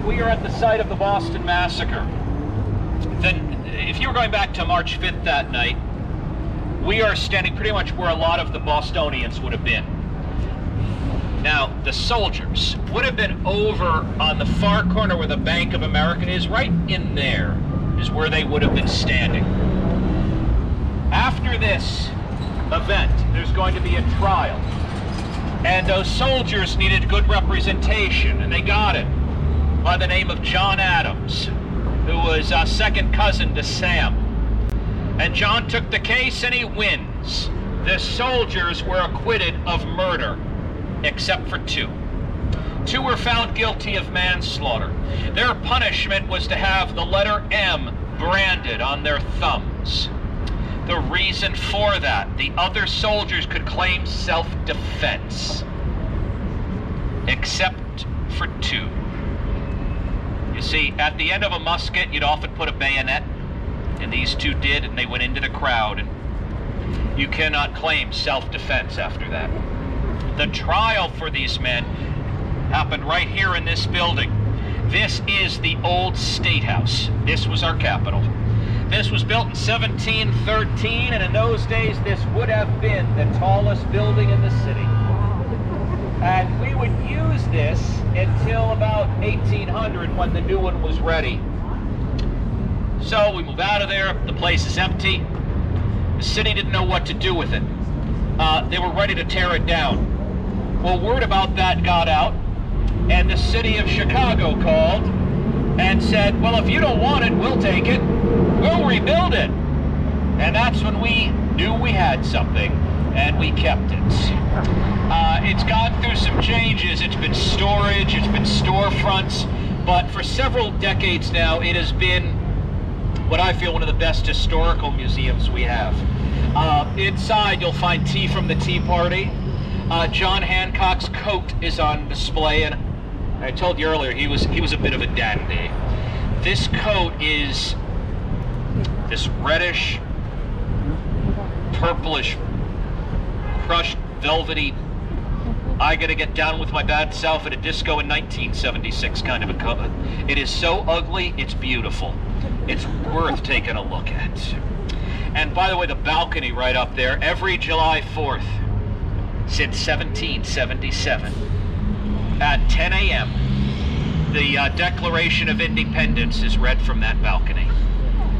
we are at the site of the Boston Massacre. Then, if you were going back to March 5th that night, we are standing pretty much where a lot of the Bostonians would have been. Now, the soldiers would have been over on the far corner where the Bank of America is. Right in there is where they would have been standing. After this event, there's going to be a trial. And those soldiers needed good representation, and they got it by the name of John Adams, who was a second cousin to Sam. And John took the case and he wins. The soldiers were acquitted of murder, except for two. Two were found guilty of manslaughter. Their punishment was to have the letter M branded on their thumbs. The reason for that, the other soldiers could claim self-defense, except for two. You see, at the end of a musket, you'd often put a bayonet, and these two did, and they went into the crowd, and you cannot claim self-defense after that. The trial for these men happened right here in this building. This is the old State House. This was our capital. This was built in 1713, and in those days, this would have been the tallest building in the city. And we would use this until about 1800, when the new one was ready. So we move out of there, the place is empty. The city didn't know what to do with it. They were ready to tear it down. Well, word about that got out, and the city of Chicago called and said, well, if you don't want it, we'll take it. We'll rebuild it. And that's when we knew we had something, and we kept it. It's gone through some changes. It's been storage, it's been storefronts, but for several decades now, it has been what I feel one of the best historical museums we have. Inside, you'll find tea from the Tea Party. John Hancock's coat is on display, and I told you earlier, he was a bit of a dandy. This coat is this reddish, purplish, crushed, velvety, I gotta get down with my bad self at a disco in 1976 kind of a coat. It is so ugly, it's beautiful. It's worth taking a look at. And by the way, the balcony right up there, every July 4th since 1777 at 10 a.m., the Declaration of Independence is read from that balcony.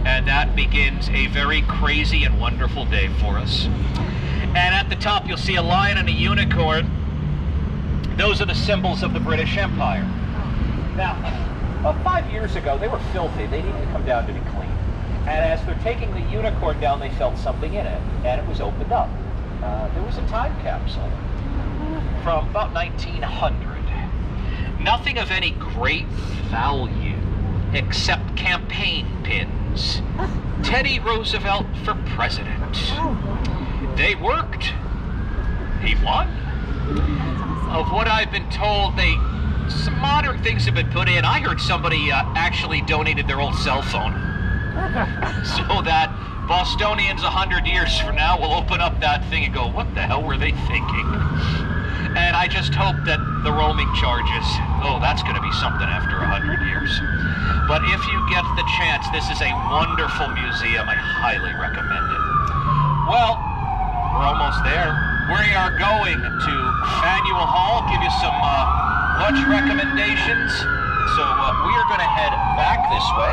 And that begins a very crazy and wonderful day for us. And at the top, you'll see a lion and a unicorn. Those are the symbols of the British Empire. Now, 5 years ago, they were filthy. They needed to come down to be clean. And as they're taking the unicorn down, they felt something in it, and it was opened up. There was a time capsule from about 1900. Nothing of any great value except campaign pins. Teddy Roosevelt for president. They worked. He won. Of what I've been told, some modern things have been put in. I heard somebody actually donated their old cell phone. So that Bostonians 100 years from now will open up that thing and go, what the hell were they thinking? And I just hope that the roaming charges, that's going to be something after 100 years. But if you get the chance, this is a wonderful museum. I highly recommend it. Well, we're almost there. We are going to Faneuil Hall, give you some lunch recommendations. So we are going to head back this way.